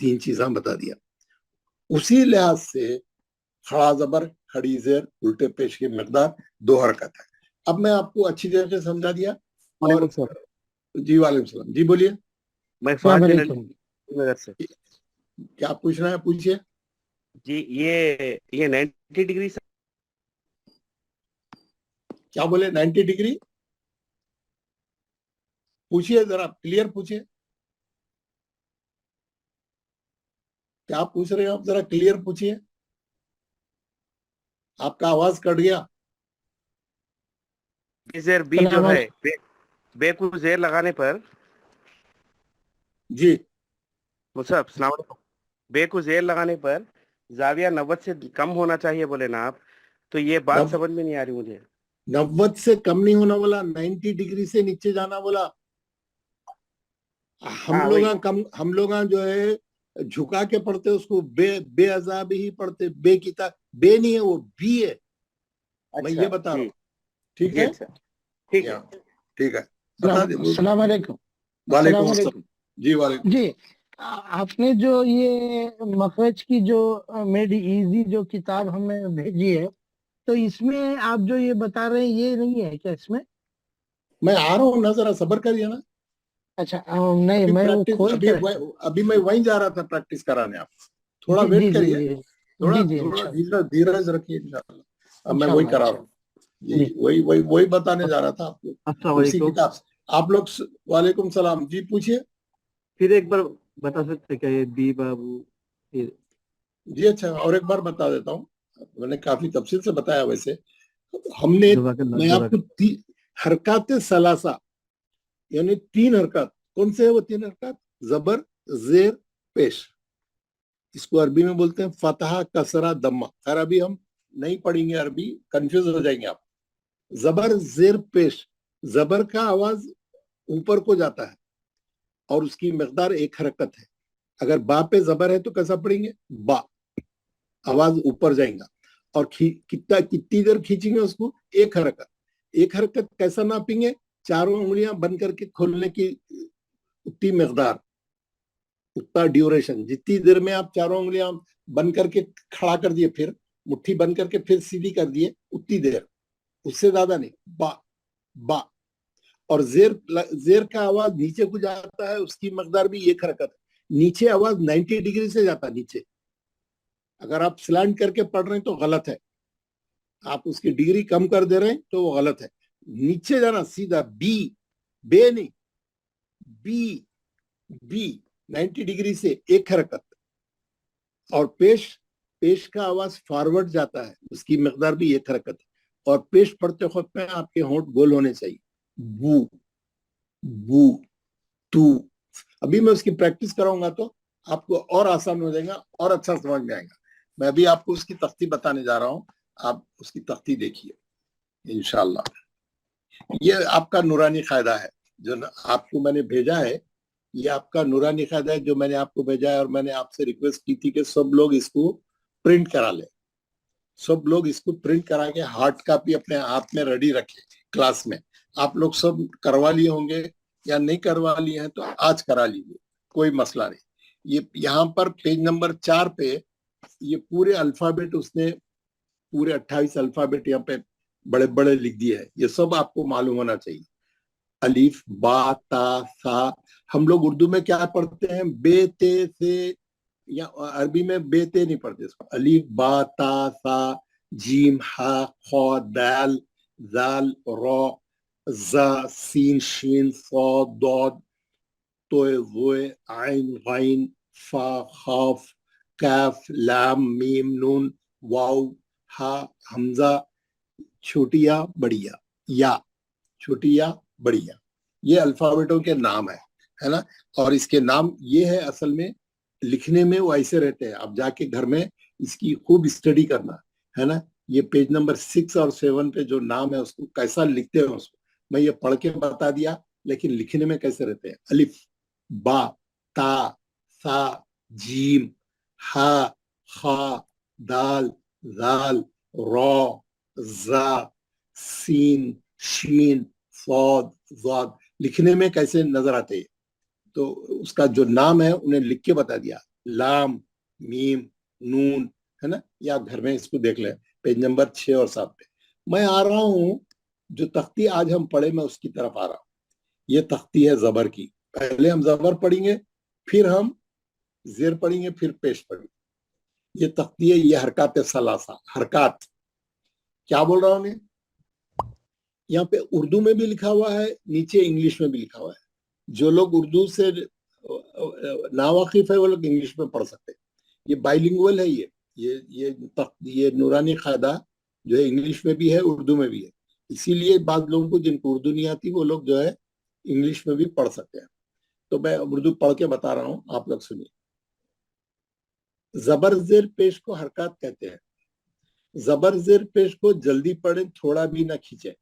3 چیزاں بتا دیا. اسی لحاظ سے کھڑا زبر, کھڑی زیر, الٹے پیش کی مقدار 2 حرکت ہے. اب میں آپ کو اچھی طرح سے سمجھا دیا. اور جی وعلیکم السلام, جی بولیے. میں فہد نگر سے. کیا پوچھنا ہے پوچھئے. جی یہ 90 ڈگری سے کیا بولے 90 ڈگری؟ پوچھئے ذرا کلیئر پوچھئے. کیا پوچھ رہے ہیں آپ؟ ذرا کلیئر پوچھئے. آپ کا آواز کٹ گیا. زیر بی جو ہے بے کو زیر لگانے پر جی مصعب السلام علیکم, بے کو زیر لگانے پر زاویہ 90 سے کم ہونا چاہیے بولے نا آپ, تو یہ بات سمجھ میں نہیں آ رہی مجھے. 90 سے کم نہیں ہونا بولا, 90 ڈگری سے نیچے جانا بولا. ہم لوگ جو ہے جھکا کے پڑھتے اس کو بے عذاب ہی پڑھتے. بے کتاب بے نہیں ہے, وہ بی ہے. میں یہ بتا رہا ہوں. ٹھیک ہے ٹھیک ہے. السلام علیکم. وعلیکم السلام. جی وعلیکم. جی آپ نے جو یہ مخرج کی جو میڈ ایزی جو کتاب ہمیں بھیجی ہے, تو اس میں آپ جو یہ بتا رہے ہیں یہ نہیں ہے کیا اس میں؟ میں آ رہا ہوں نا, ذرا صبر کریے نا. اچھا نہیں, میں وہ کھول کے ابھی میں وہیں جا رہا تھا پریکٹس کرانے. آپ تھوڑا ویٹ کریے, تھوڑا دھیرج رکھیے. انشاءاللہ اب میں وہی کرا رہا ہوں. جی وہی بتانے جا رہا تھا آپ کو اسی کتاب سے. آپ لوگ وعلیکم السلام. جی پوچھئے. پھر ایک بار بتا سکتے کہ یہ بی بابو. جی اچھا, اور ایک بار بتا دیتا ہوں. میں نے کافی تفصیل سے بتایا. ویسے میں آپ کو حرکات ثلاثہ یعنی 3 حرکات. کون سے ہے وہ 3 حرکات؟ زبر زیر پیش. اس کو عربی میں بولتے ہیں فتحہ کسرہ دمہ. خیر ابھی ہم نہیں پڑھیں گے عربی, کنفیوز ہو جائیں گے آپ. زبر زیر پیش, زبر کا آواز اوپر کو جاتا ہے اور اس کی مقدار 1 حرکت ہے. اگر با پہ زبر ہے تو کیسا پڑھیں گے؟ با, آواز اوپر جائیں گا. اور کتنی دیر کھینچیں گے اس کو؟ 1 حرکت. 1 حرکت کیسا ناپیں گے؟ 4 انگلیاں بند کر کے کھولنے کی اتنی مقدار, اتنا ڈیوریشن. جتنی دیر میں آپ 4 انگلیاں بند کر کے کھڑا کر دیے, پھر مٹھی بند کر کے پھر سیدھی کر دیے, اتنی دیر, اس سے زیادہ نہیں. با با. اور زیر کا آواز نیچے کو جاتا ہے, اس کی مقدار بھی 1 حرکت ہے. نیچے آواز 90 ڈگری سے جاتا نیچے. اگر آپ سلانٹ کر کے پڑھ رہے ہیں تو غلط ہے, آپ اس کی ڈگری کم کر دے رہے ہیں تو وہ غلط ہے. نیچے جانا سیدھا بی, بے نہیں, بی بی 90 ڈگری سے ایک حرکت. اور پیش کا آواز فارورڈ جاتا ہے, اس کی مقدار بھی ایک حرکت ہے. اور پیش پڑھتے وقت میں آپ کے ہونٹ گول ہونے چاہیے. بو بو تو. ابھی میں اس کی پریکٹس کراؤں گا تو آپ کو اور آسان ہو جائے گا اور اچھا سمجھ میں آئے گا. میں ابھی آپ کو اس کی تختی بتانے جا رہا ہوں, آپ اس کی تختی دیکھیے انشاءاللہ. یہ آپ کا نورانی قاعدہ ہے جو آپ کو میں نے بھیجا ہے, یہ آپ کا نورانی قاعدہ ہے جو میں نے آپ کو بھیجا ہے, اور میں نے آپ سے ریکویسٹ کی تھی کہ سب لوگ اس کو پرنٹ کرا لیں. سب لوگ اس کو پرنٹ کرا کے ہارڈ کاپی اپنے ہاتھ میں ریڈی رکھیں. کلاس میں آپ لوگ سب کروا لیے ہوں گے, یا نہیں کروا لیے ہیں تو آج کرا لیجیے, کوئی مسئلہ نہیں. یہ یہاں پر پیج نمبر 4 پہ یہ پورے الفابیٹ اس نے پورے 28 الفابیٹ یہاں پہ بڑے بڑے لکھ دیے ہیں. یہ سب آپ کو معلوم ہونا چاہیے. الف با تا سا. ہم لوگ اردو میں کیا پڑھتے ہیں, بے تے سے, یا عربی میں بے تے نہیں پڑھتے اس کو. الف با تا سا جیم ہا خا دال زال را زا سین شین صاد ضاد توئے وئے عین غین فا خاف کاف لام میم نون واو ہا حمزہ چھوٹی یا بڑی یا چھوٹی یا بڑی یا. یہ الفابیٹوں کے نام ہے نا. اور اس کے نام یہ ہے, اصل میں لکھنے میں وہ ایسے رہتے ہیں. آپ جا کے گھر میں اس کی خوب اسٹڈی کرنا ہے نا. یہ پیج نمبر 6 اور 7 پہ جو نام ہے اس کو کیسا لکھتے ہیں اس کو میں یہ پڑھ کے بتا دیا, لیکن لکھنے میں کیسے رہتے ہیں. الف با تا سا جیم ہا خا دال زال را زا سین شین صاد ضاد. لکھنے میں کیسے نظر آتے ہیں تو اس کا جو نام ہے انہیں لکھ کے بتا دیا. لام میم نون ہے نا. یا گھر میں اس کو دیکھ لیں پیج نمبر 6 اور 7 پہ. میں آ رہا ہوں جو تختی آج ہم پڑھے میں اس کی طرف آ رہا ہوں. یہ تختی ہے زبر کی. پہلے ہم زبر پڑھیں گے, پھر ہم زیر پڑھیں گے, پھر پیش پڑھیں گے. یہ تختی ہے, یہ حرکات ثلاثہ. حرکات کیا بول رہا ہوں نے, یہاں پہ اردو میں بھی لکھا ہوا ہے, نیچے انگلش میں بھی لکھا ہوا ہے. جو لوگ اردو سے ناواقف ہے وہ لوگ انگلش میں پڑھ سکتے ہیں. یہ بائی لنگول ہے. یہ نورانی قاعدہ جو ہے انگلش میں بھی ہے اردو میں بھی ہے. اسی لیے بعض لوگوں کو جن کو اردو نہیں آتی وہ لوگ جو ہے انگلش میں بھی پڑھ سکتے ہیں. تو میں اردو پڑھ کے بتا رہا ہوں, آپ لوگ سنیے. زبر زیر پیش کو حرکات کہتے ہیں. زبر زیر پیش کو جلدی پڑھیں, تھوڑا بھی نہ کھینچیں.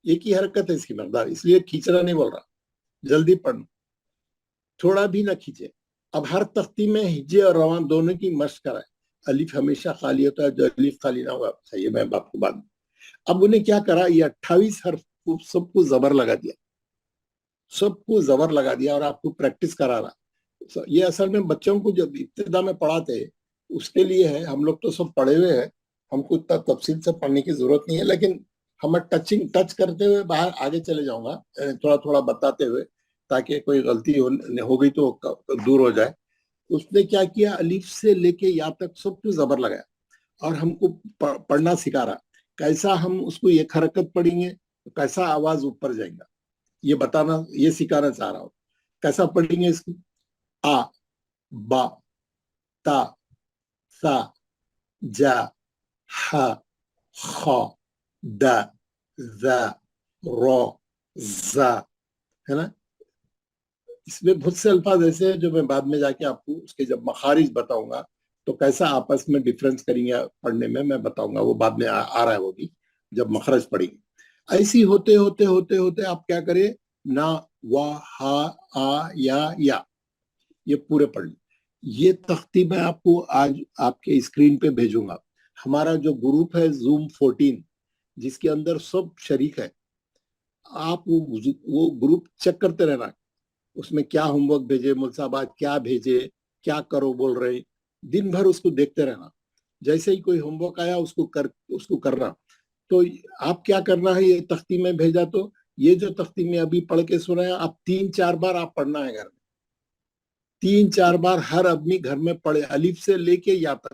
ایک ہی حرکت ہے اس کی مقدار, اس لیے کھینچنا نہیں بول رہا, جلدی پڑھنا, تھوڑا بھی نہ کھینچے. اب ہر تختی میں ہجے اور روان دونوں کی مشق کرائے. الف ہمیشہ خالی ہوتا ہے, جو الف خالی نہ ہوا صحیح. میں آپ کو بات, اب انہیں کیا کرا, یہ 28 حرف سب کو زبر لگا دیا, سب کو زبر لگا دیا اور آپ کو پریکٹس کرا رہا. یہ اصل میں بچوں کو جب ابتدا میں پڑھاتے ہیں اس کے لیے ہے. ہم لوگ تو سب پڑھے ہوئے ہیں, ہم کو اتنا تفصیل سے پڑھنے کی ضرورت نہیں ہے, لیکن ہمیں ٹچ کرتے ہوئے باہر آگے چلے جاؤں گا, تھوڑا تھوڑا بتاتے ہوئے, تاکہ کوئی غلطی ہو گئی تو دور ہو جائے. اس نے کیا کیا, الف سے لے کے یا تک سب کو زبر لگایا اور ہم کو پڑھنا سکھا رہا. کیسا ہم اس کو ایک حرکت پڑھیں گے, کیسا آواز اوپر جائے گا, یہ بتانا, یہ سکھانا چاہ رہا ہوں. کیسا پڑھیں گے اس کو, آ با تا سا جا ہا خا دا زا را زا ہے نا. اس میں بہت سے الفاظ ایسے ہیں جو میں بعد میں جا کے آپ کو اس کے جب مخارج بتاؤں گا تو کیسا آپس میں ڈیفرنس کریں گے پڑھنے میں بتاؤں گا. وہ بعد میں آ رہا ہے, وہ بھی جب مخرج پڑھیں گے. ایسی ہوتے ہوتے ہوتے ہوتے آپ کیا کریں, نا وا ہا آ یا یہ پورے پڑھ لیں. یہ تختی میں آپ کو آج آپ کے اسکرین پہ بھیجوں گا. ہمارا جو گروپ ہے زوم 14 جس کے اندر سب شریک ہے, آپ وہ گروپ چیک کرتے رہنا. اس میں کیا ہوم ورک بھیجے مول صاحب, آج کیا بھیجے, کیا کرو بول رہے, دن بھر اس کو دیکھتے رہنا. جیسے ہی کوئی ہوم ورک آیا اس کو کرنا. تو آپ کیا کرنا ہے, یہ تختی میں بھیجا تو یہ جو تختی میں ابھی پڑھ کے سنایا, آپ 3-4 بار آپ پڑھنا ہے گھر میں. 3-4 بار ہر آدمی گھر میں پڑھے, الف سے لے کے یا تک.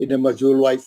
in a majhul voice.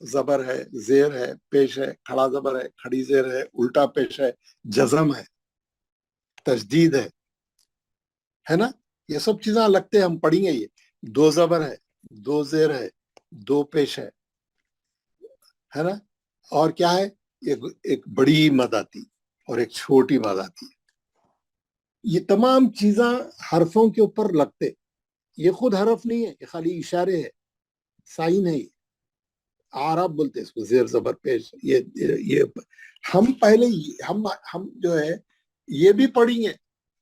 زبر ہے، زیر ہے، پیش ہے، کھڑا زبر ہے، کھڑی زیر ہے، الٹا پیش ہے، جزم ہے، تشدید ہے نا؟ یہ سب چیزیں لگتے ہیں، ہم پڑھیں گے. یہ دو زبر ہے، دو زیر ہے، دو پیش ہے نا؟ اور کیا ہے؟ ایک بڑی مد آتی اور ایک چھوٹی مد آتی ہے. یہ تمام چیزاں حرفوں کے اوپر لگتے. یہ خود حرف نہیں ہے، یہ خالی اشارے ہے، سائن ہے. یہ آراب بولتے ہیں اس کو، زیر زبر پیش. یہ ہم پہلے ہم جو ہے یہ بھی پڑھیں گے.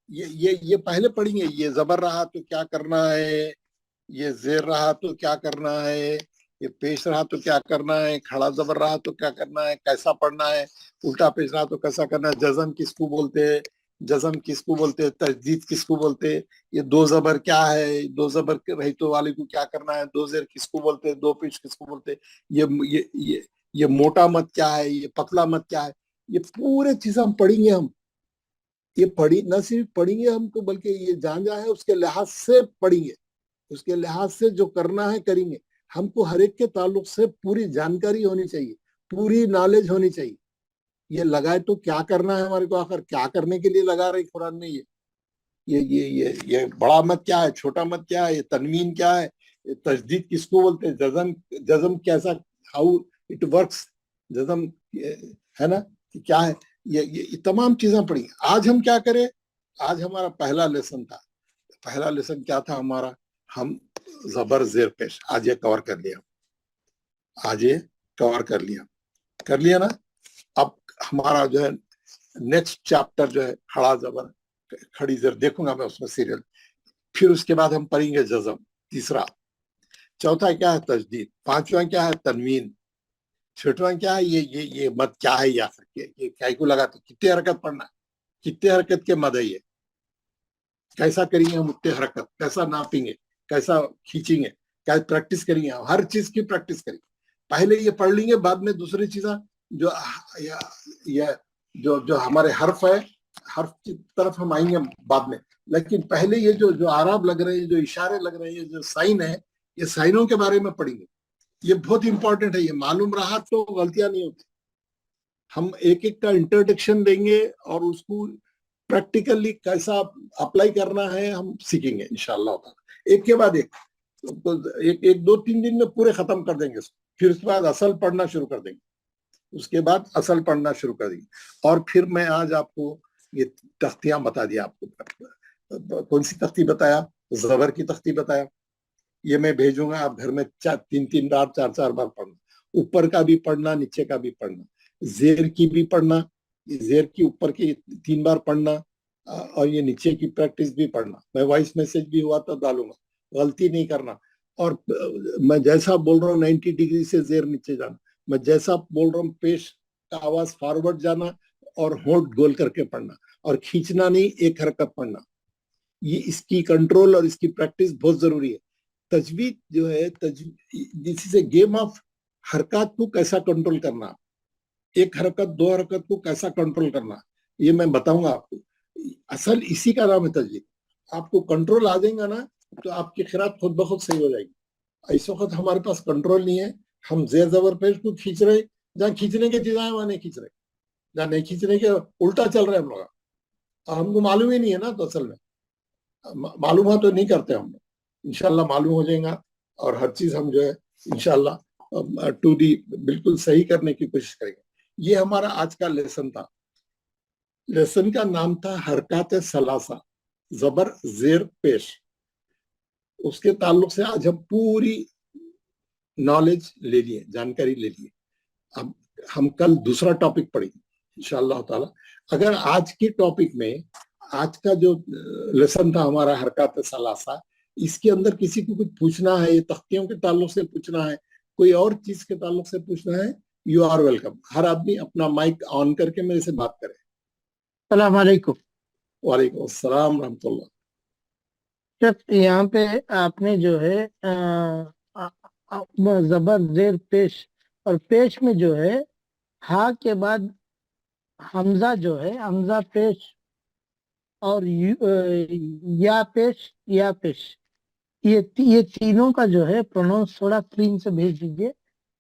یہ پہلے پڑھیں گے. یہ زبر رہا تو کیا کرنا ہے، یہ زیر رہا تو کیا کرنا ہے، یہ پیش رہا تو کیا کرنا ہے، کھڑا زبر رہا تو کیا کرنا ہے، کیسا پڑھنا ہے، الٹا پیش رہا تو کیسا کرنا ہے، جزم کس کو بولتے ہیں، جزم کس کو بولتے ہیں، تجدید کس کو بولتے ہیں، یہ دو زبر کیا ہے، دو زبر رہی تو والے کو کیا کرنا ہے، دو زیر کس کو بولتے ہیں، دو پیش کس کو بولتے ہیں، یہ موٹا مت کیا ہے، یہ پتلا مت کیا ہے. یہ پورے چیزیں ہم پڑھیں گے. ہم یہ نہ صرف پڑھیں گے ہم کو، بلکہ یہ جان جائے اس کے لحاظ سے پڑھیں گے. اس کے لحاظ سے جو کرنا ہے کریں گے. ہم کو ہر ایک کے تعلق سے پوری جانکاری ہونی چاہیے، پوری نالج ہونی چاہیے. یہ لگائے تو کیا کرنا ہے ہمارے کو، آخر کیا کرنے کے لیے لگا رہے قرآن میں. یہ بڑا مت کیا ہے، چھوٹا مت کیا ہے، یہ تنوین کیا ہے، یہ تشدید کس کو بولتے ہیں، جزم کیسا، ہاؤ اٹ ورکس، جزم ہے نا کیا ہے. یہ تمام چیزیں پڑھی. آج ہم کیا کریں؟ آج ہمارا پہلا لیسن تھا. پہلا لیسن کیا تھا ہمارا؟ ہم زبر زیر پیش آج یہ کور کر لیا. آج یہ کور کر لیا نا. اب ہمارا جو ہے نیکسٹ چیپٹر جو ہے کھڑا زبر کھڑی زیر دیکھوں گا میں اس میں سیریل. پھر اس کے بعد ہم پڑھیں گے جزم تیسرا. چوتھا کیا ہے؟ تجدید. پانچواں کیا ہے؟ تنوین. چھٹواں کیا ہے؟ یہ مد کیا ہے، یا کیا کو لگا تو کتنے حرکت پڑھنا ہے، کتنے حرکت کے مد ہے، یہ کیسا کریں گے ہم اتنے حرکت، کیسا ناپیں گے، کیسا کھینچیں گے، کیا پریکٹس کریں گے. ہر چیز کی پریکٹس کریں گے. پہلے یہ پڑھ لیں گے، بعد میں دوسری چیزیں جو ہمارے حرف ہے، حرف کی طرف ہم آئیں گے بعد میں. لیکن پہلے یہ جو آراب لگ رہے ہیں، جو اشارے لگ رہے ہیں، جو سائن ہے، یہ سائنوں کے بارے میں پڑھیں گے. یہ بہت امپورٹنٹ ہے. یہ معلوم رہا تو غلطیاں نہیں ہوتی. ہم ایک ایک کا انٹروڈکشن دیں گے اور اس کو پریکٹیکلی کیسا اپلائی کرنا ہے ہم سیکھیں گے انشاءاللہ تعالی. ایک کے بعد ایک 2-3 دن میں پورے ختم کر دیں گے. پھر اس کے بعد اصل پڑھنا شروع کر دیں گے. اور پھر میں آج آپ کو یہ تختیاں بتا دیا. آپ کو کون سی تختی بتایا؟ زبر کی تختی بتایا. یہ میں بھیجوں گا، آپ گھر میں 3 بار 4 بار پڑھنا. اوپر کا بھی پڑھنا، نیچے کا بھی پڑھنا، زیر کی بھی پڑھنا، زیر کی اوپر کی 3 بار پڑھنا، اور یہ نیچے کی پریکٹس بھی پڑھنا. میں وائس میسج بھی ہوا تو ڈالوں گا، غلطی نہیں کرنا. اور میں جیسا بول رہا ہوں 90 ڈگری سے زیر نیچے جانا. میں جیسا بول رہا ہوں پیش کا آواز فارورڈ جانا اور ہونٹ گول کر کے پڑھنا، اور کھینچنا نہیں، ایک حرکت پڑھنا. یہ اس کی کنٹرول اور اس کی پریکٹس بہت ضروری ہے. تجوید جو ہے، دس از اے گیم آف حرکات کو کیسا کنٹرول کرنا، ایک حرکت 2 حرکت کو کیسا کنٹرول کرنا، یہ میں بتاؤں گا آپ کو. اصل اسی کا نام ہے تجوید. آپ کو کنٹرول آ جائے گا نا تو آپ کی قرات خود بخود صحیح ہو جائے گی. اس وقت ہمارے پاس کنٹرول نہیں ہے. ہم زیر زبر پیش کو کھینچ رہے، جہاں کھینچنے کے چیزیں ہیں وہاں نہیں کھینچ رہے، جہاں نہیں کھینچنے کے الٹا چل رہے ہم لوگ. اور ہم کو معلوم ہی نہیں ہے نا. تو اصل میں معلوم ہو تو نہیں کرتے ہم لوگ. انشاءاللہ معلوم ہو جائے گا، اور ہر چیز ہم جو ہے انشاءاللہ بالکل صحیح کرنے کی کوشش کریں گے. یہ ہمارا آج کا لیسن تھا. لیسن کا نام تھا حرکات ثلاثہ، زبر زیر پیش. اس کے تعلق سے آج ہم پوری نالج لے لیے، جانکاری لے لیے. اب ہم کل دوسرا ٹاپک پڑھیں گے انشاءاللہ تعالی. اگر آج کی ٹاپک میں، آج کا جو لیسن تھا ہمارا حرکات ثلاثہ، اس کے اندر کسی کو کچھ پوچھنا ہے، یہ تختیوں کے تعلق سے پوچھنا ہے، کوئی اور چیز کے تعلق سے پوچھنا ہے، یو آر ویلکم. ہر آدمی اپنا مائک آن کر کے میرے سے بات کرے. السلام علیکم. وعلیکم السلام ورحمۃ اللہ. یہاں پہ آپ نے جو ہے زبر زیر پیش، اور پیش میں جو ہے ہا کے بعد حمزہ جو ہے، حمزہ پیش اور یا پیش، یہ تینوں کا جو ہے پرونونس تھوڑا اسکرین سے بھیج دیجئے.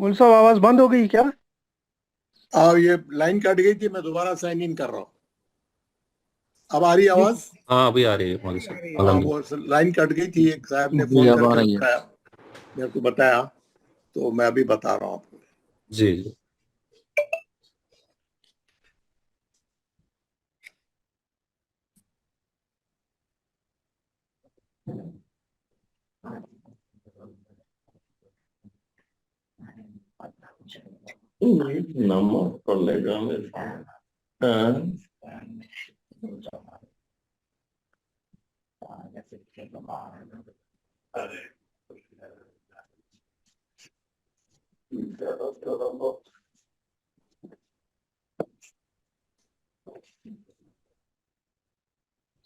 مول صاحب آواز بند ہو گئی کیا؟ یہ لائن کٹ گئی تھی, میں دوبارہ سائن ان کر رہا ہوں. اب آ رہی آواز؟ ہاں ابھی آ رہی ہے مولوی صاحب ہاں, الحمدللہ. وہ لائن کٹ گئی تھی, ایک صاحب نے فون کر کے بتایا, میرے کو بتایا, تو میں ابھی بتا رہا ہوں آپ کو. جی جی. نماز پڑھ لے گا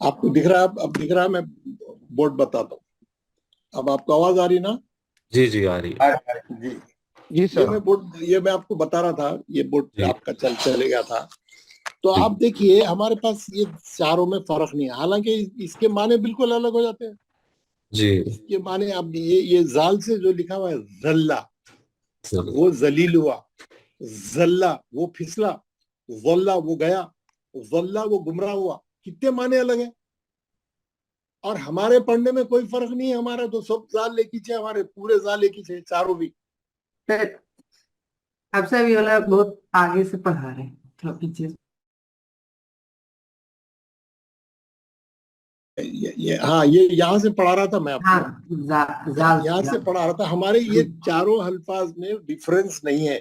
آپ کو دکھ رہا ہے؟ اب دکھ رہا ہے, میں بورڈ بتاتا ہوں. اب آپ کو آواز آ رہی نا؟ جی جی آ رہی ہے. جی جی یہ سر. میں بورڈ, یہ میں آپ کو بتا رہا تھا, یہ بورڈ جی آپ کا چلے گیا تھا. تو جی. آپ دیکھیے ہمارے پاس یہ چاروں میں فرق نہیں ہے, حالانکہ اس کے معنی بالکل الگ ہو جاتے ہیں. جی یہ معنی اب یہ زال سے جو لکھا ہوا ہے ذلہ, وہ ذلیل ہوا, ذلہ وہ پھسلا, ضلہ وہ گیا, ضلہ وہ گمراہ ہوا. کتنے معنی الگ ہیں, اور ہمارے پڑھنے میں کوئی فرق نہیں ہے. ہمارا تو سب زال ایک ہی ہے, ہمارے پورے زال ایک ہی ہے, چاروں بھی. اب سے بھی والا بہت آگے سے پڑھا رہے ہیں, تھوڑا پیچھے. ہاں یہ یہاں سے پڑھا رہا تھا میں آپ ہاں کو, یہاں سے پڑھا رہا تھا. ہمارے یہ چاروں الفاظ میں ڈیفرنس نہیں ہے.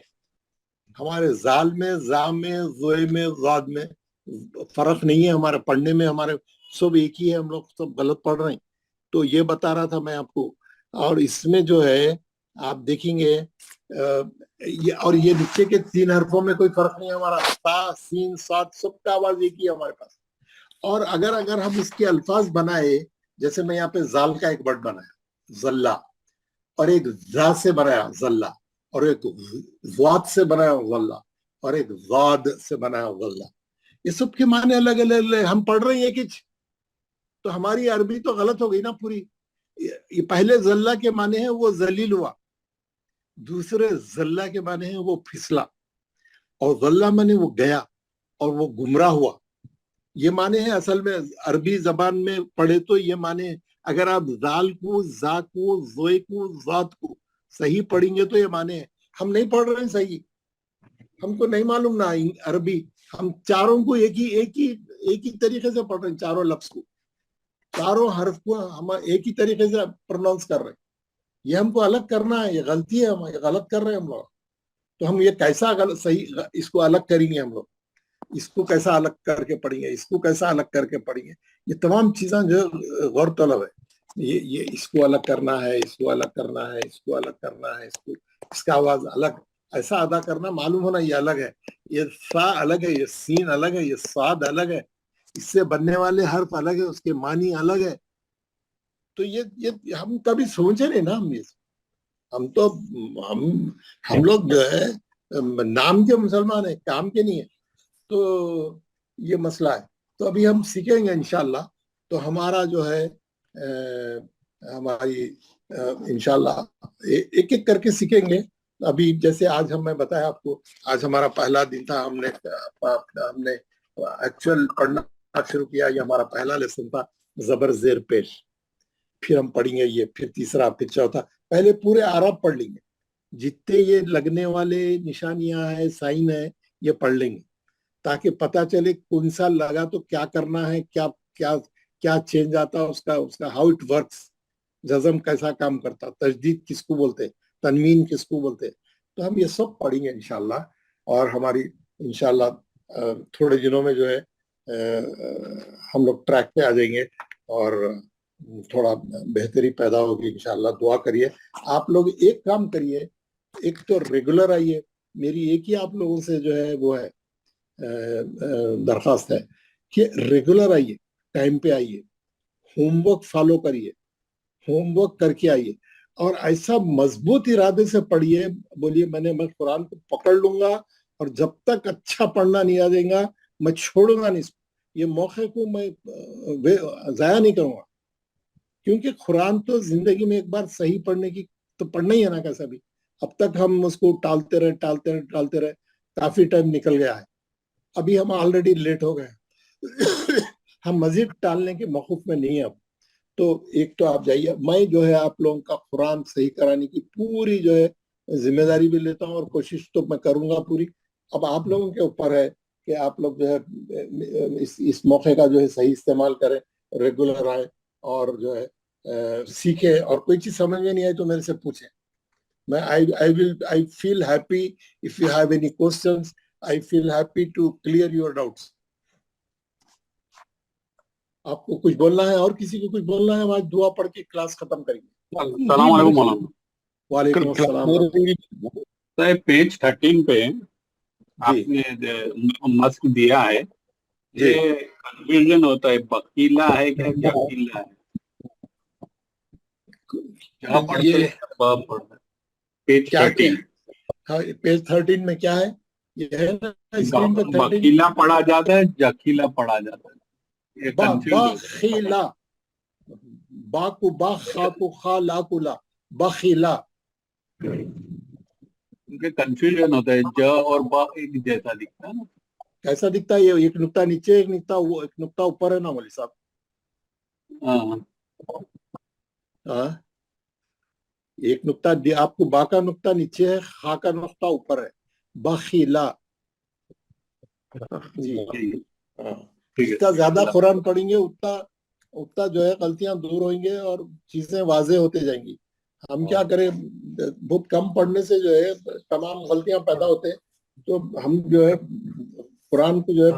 ہمارے زال میں, زا میں, زوئے میں, ضاد میں فرق نہیں ہے. ہمارے پڑھنے میں ہمارے سب ایک ہی ہے, ہم لوگ سب غلط پڑھ رہے ہیں. تو یہ بتا رہا تھا میں آپ کو. اور اس میں جو ہے آپ دیکھیں گے, اور یہ نیچے کے 3 حرفوں میں کوئی فرق نہیں ہے. ہمارا تا, سین, صاد سب کا آواز ایک ہی ہے ہمارے پاس. اور اگر ہم اس کے الفاظ بنائے, جیسے میں یہاں پہ زال کا ایک ورڈ بنایا ذلہ, اور ایک ذا سے بنایا ذلہ, اور ایک ضاد سے بنایا ذلہ, اور ایک ضاد سے بنایا ذلہ, یہ سب کے معنی الگ الگ. ہم پڑھ رہے ہیں ایک ہی, تو ہماری عربی تو غلط ہو گئی نا پوری. یہ پہلے ذلہ کے معنی ہے وہ ذلیل ہوا, دوسرے ذلہ کے معنی ہے وہ پھسلا, اور ذلہ معنی وہ گیا اور وہ گمراہ ہوا. یہ معنی ہے اصل میں عربی زبان میں پڑھے تو یہ معنی ہے. اگر آپ زال کو, زا کو, زوئے کو, ذات کو صحیح پڑھیں گے تو یہ معنی ہے. ہم نہیں پڑھ رہے ہیں صحیح, ہم کو نہیں معلوم نا عربی. ہم چاروں کو ایک ہی طریقے سے پڑھ رہے ہیں, چاروں لفظ کو, چاروں حرف کو ہم ایک ہی طریقے سے پروناؤنس کر رہے ہیں. یہ ہم کو الگ کرنا ہے, یہ غلطی ہے, ہم یہ غلط کر رہے ہیں ہم لوگ. تو ہم یہ کیسا صحیح اس کو الگ کریں گے, ہم لوگ اس کو کیسا الگ کر کے پڑھیں گے, اس کو کیسا الگ کر کے پڑھیں گے. یہ تمام چیزیں جو غور طلب ہے. یہ اس کو الگ کرنا ہے, اس کو الگ کرنا ہے, اس کو الگ کرنا ہے, اس کا آواز الگ ایسا ادا کرنا, معلوم ہونا یہ الگ ہے. یہ سا الگ ہے, یہ سین الگ ہے, یہ صاد الگ ہے, اس سے بننے والے حرف الگ ہے, اس کے معنی الگ ہے. تو یہ ہم کبھی سوچے نہیں نا. ہم تو ہم لوگ جو ہے نام کے مسلمان ہیں, کام کے نہیں ہیں. تو یہ مسئلہ ہے. تو ابھی ہم سیکھیں گے انشاءاللہ. تو ہمارا جو ہے ہماری انشاءاللہ ایک ایک کر کے سیکھیں گے. ابھی جیسے آج میں بتایا آپ کو, آج ہمارا پہلا دن تھا. ہم نے ایکچوئل پڑھنا شروع کیا. یہ ہمارا پہلا لیسن تھا, زبر زیر پیش. پھر ہم پڑھیں گے یہ, پھر تیسرا, پھر چوتھا. پہلے پورے اعراب پڑھ لیں گے, جتنے یہ لگنے والے نشانیاں ہیں, سائن ہیں, یہ پڑھ لیں گے, تاکہ پتا چلے کون سا لگا تو کیا کرنا ہے, کیا چینج آتا ہے, اس کا ہاؤ اٹ ورکس. جزم کیسا کام کرتا, تجدید کس کو بولتے, تنوین کس کو بولتے. تو ہم یہ سب پڑھیں گے انشاءاللہ. اور ہماری انشاءاللہ تھوڑے دنوں میں جو ہے ہم لوگ ٹریک پہ آ جائیں گے, اور تھوڑا بہتری پیدا ہوگی انشاءاللہ. دعا کریے آپ لوگ. ایک کام کریے, ایک تو ریگولر آئیے. میری ایک ہی آپ لوگوں سے جو ہے وہ ہے درخواست ہے کہ ریگولر آئیے, ٹائم پہ آئیے, ہوم ورک فالو کریے, ہوم ورک کر کے آئیے, اور ایسا مضبوط ارادے سے پڑھیے. بولیے میں قرآن کو پکڑ لوں گا, اور جب تک اچھا پڑھنا نہیں آ جائے گا میں چھوڑوں گا نہیں. یہ موقع کو میں ضائع نہیں کروں گا, کیونکہ قرآن تو زندگی میں ایک بار صحیح پڑھنے کی تو پڑھنا ہی ہے نا کیسا بھی. اب تک ہم اس کو ٹالتے رہے کافی ٹائم نکل گیا ہے. ابھی ہم آلریڈی لیٹ ہو گئے. ہم مزید ٹالنے کے موقف میں نہیں ہیں اب. تو ایک تو آپ جائیے, میں جو ہے آپ لوگوں کا قرآن صحیح کرانے کی پوری جو ہے ذمہ داری بھی لیتا ہوں, اور کوشش تو میں کروں گا پوری. اب آپ لوگوں کے اوپر ہے کہ آپ لوگ جو ہے اس موقع کا جو ہے صحیح استعمال کریں, ریگولر آئیں اور جو ہے سیکھیں, اور کوئی چیز سمجھ میں نہیں آئی تو میرے سے پوچھیں. میں I feel happy if you have any questions. I feel happy to clear your doubts. آپ کو کچھ بولنا ہے, اور کسی کو کچھ بولنا ہے؟ آج دعا پڑھ کے کلاس ختم کریں گے. السلام علیکم مولانا. وعلیکم السلام. پیج 13 پہ آپ نے مسک دیا ہے, یہ کنفیوژن ہوتا ہے, بکیلا ہے کیا جاکیلا ہے؟ پیج 13. ہاں, پیج 13 میں کیا ہے؟ یہ ہے نا اسکرین پہ 13. بکیلا پڑھا جاتا ہے, جاکیلا پڑھا جاتا ہے. بخیلا, با کو با, خا کو خا, لا کو لا, بخیلا. ان کے کنفیوژن ہوتا ہے, ج اور با ایک جیسا دکھتا ہے نا. کیسا دکھتا ہے؟ یہ ایک نقطہ نیچے, ایک نقطہ اوپر ہے نا مولوی صاحب. ہاں, ایک نقطہ آپ کو با کا نقطہ نیچے ہے, خا کا نقطہ اوپر ہے. بخیلا. جی, جتنا زیادہ قرآن پڑھیں گے اتنا جو ہے غلطیاں دور ہوئیں گے اور چیزیں واضح ہوتے جائیں گی. ہم کیا کریں, بہت کم پڑھنے سے جو ہے تمام غلطیاں پیدا ہوتے ہیں. تو ہم جو ہے قرآن کو جو ہے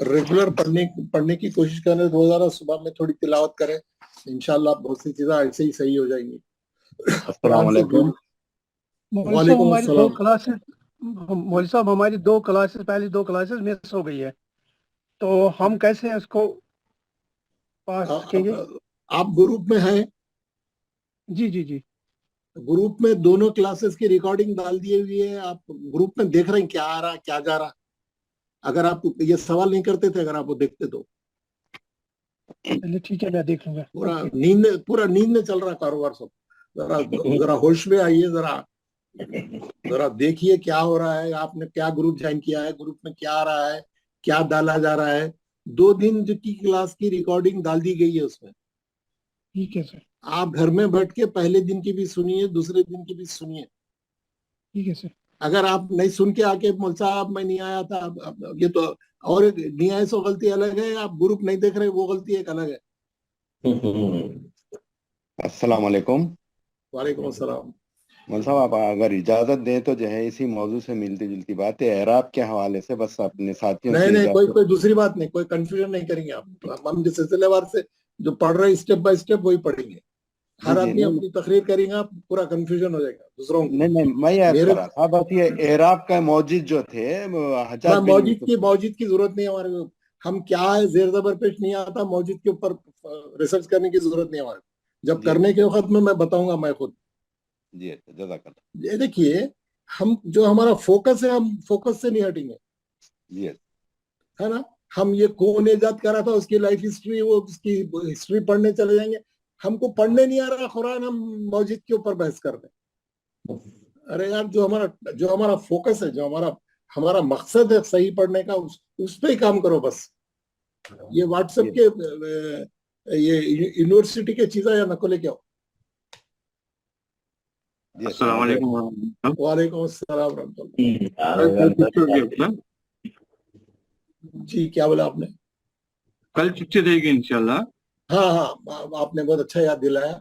ریگولر پڑھنے کی کوشش کریں. روزانہ صبح میں تھوڑی تلاوت کریں, انشاءاللہ بہت سی چیزیں ایسے ہی صحیح ہو جائیں گی. السلام علیکم. وعلیکم السلام. مولوی صاحب ہماری 2 کلاسز, پہلی 2 کلاسز مس ہو گئی ہے, تو ہم کیسے اس کو پاس کریں گے؟ آپ گروپ میں ہیں؟ جی. گروپ میں دونوں کلاسز کی ریکارڈنگ ڈال دیے ہوئی ہے. آپ گروپ میں دیکھ رہے ہیں کیا آ رہا کیا جا رہا؟ اگر آپ یہ سوال نہیں کرتے تھے, اگر آپ وہ دیکھتے تو. ٹھیک ہے, میں دیکھ لوں گا. پورا نیند میں چل رہا کاروبار سب. ذرا ہوش میں آئیے, ذرا دیکھیے کیا ہو رہا ہے. آپ نے کیا گروپ جوائن کیا ہے, گروپ میں کیا آ رہا ہے, کیا ڈالا جا رہا ہے. 2 دن کی کلاس کی ریکارڈنگ ڈال دی گئی ہے اس میں. ٹھیک ہے سر. آپ گھر میں بیٹھ کے پہلے دن کی بھی سنیے, دوسرے دن کی بھی سنیے. ٹھیک ہے سر. اگر آپ نہیں سن کے آ کے مول صاحب میں نہیں آیا تھا, یہ تو اور نہیں آئے سو غلطی الگ ہے. آپ گروپ نہیں دیکھ رہے, وہ غلطی ایک الگ ہے. السلام علیکم. وعلیکم السلام. مول صاحب آپ اگر اجازت دیں تو جو ہے اسی موضوع سے ملتی جلتی بات ہے, اعراب کے حوالے سے بس اپنے ساتھیوں سے. نہیں, کوئی دوسری بات نہیں, کوئی کنفیوژن نہیں کریں گے آپ. ہم جس سلسلے وار سے جو پڑھ رہے ہیں اسٹیپ بائی اسٹیپ وہی پڑھیں گے. ہر آدمی اپنی تقریر کریں گا, پورا کنفیوژن ہو جائے گا دوسروں کو. نہیں, میں یہ عرض کر رہا تھا بس یہ اعراب کا موجد جو تھے موجد کی ضرورت نہیں ہمارے کو. ہم کیا ہے زیر زبر پیش نہیں آتا, موجد کے اوپر ریسرچ کرنے کی ضرورت نہیں ہمارے. جب کرنے کے وقت میں بتاؤں گا میں خود. جی جزاک اللہ. یہ دیکھیے, ہم جو ہمارا فوکس ہے, ہم فوکس سے نہیں ہٹیں گے. جی ہے نا. ہم یہ کون ایجاد کرا تھا, اس کی لائف ہسٹری, وہ اس کی ہسٹری پڑھنے چلے جائیں گے. ہم کو پڑھنے نہیں آ رہا قرآن, ہم موجد کے اوپر بحث کر دیں. ارے یار, جو ہمارا فوکس ہے, جو ہمارا مقصد ہے صحیح پڑھنے کا, اس پہ ہی کام کرو بس. یہ واٹس ایپ کے یہ یونیورسٹی کے چیزیں یا نقل لے کے آؤ. السلام علیکم. وعلیکم السلام ورحمۃ اللہ. جی کیا بولا آپ نے؟ کل چھٹی رہے گی انشاءاللہ. ہاں, آپ نے بہت اچھا یاد دلایا.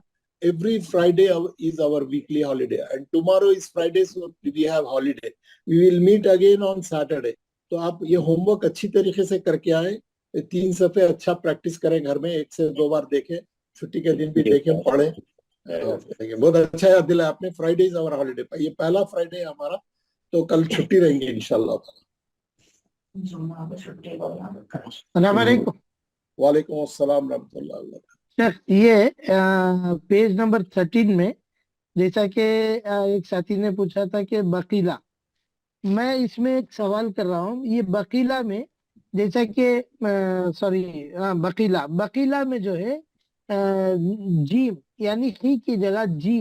Every Friday is our weekly holiday and tomorrow is Friday, so we have holiday. We will meet again on Saturday. تو آپ یہ ہوم ورک اچھی طریقے سے کر کے آئیں. 3 صفحے اچھا پریکٹس کریں گھر میں, 1 سے 2 بار دیکھیں, چھٹی کے دن بھی دیکھیں, پڑھیں. بہت اچھا یاد دلایا آپ نے. Friday is our holiday. یہ پہلا فرائیڈے ہے ہمارا, تو کل چھٹی رہیں گی انشاءاللہ. السلام علیکم. وعلیکم السلام رحمۃ اللہ. سر یہ پیج نمبر 13 میں جیسا کہ ایک ساتھی نے پوچھا تھا کہ بقیلا, میں اس میں ایک سوال کر رہا ہوں. یہ بقیلا میں جیسا کہ بقیلا میں جو ہے جیم یعنی ہی کی جگہ جی,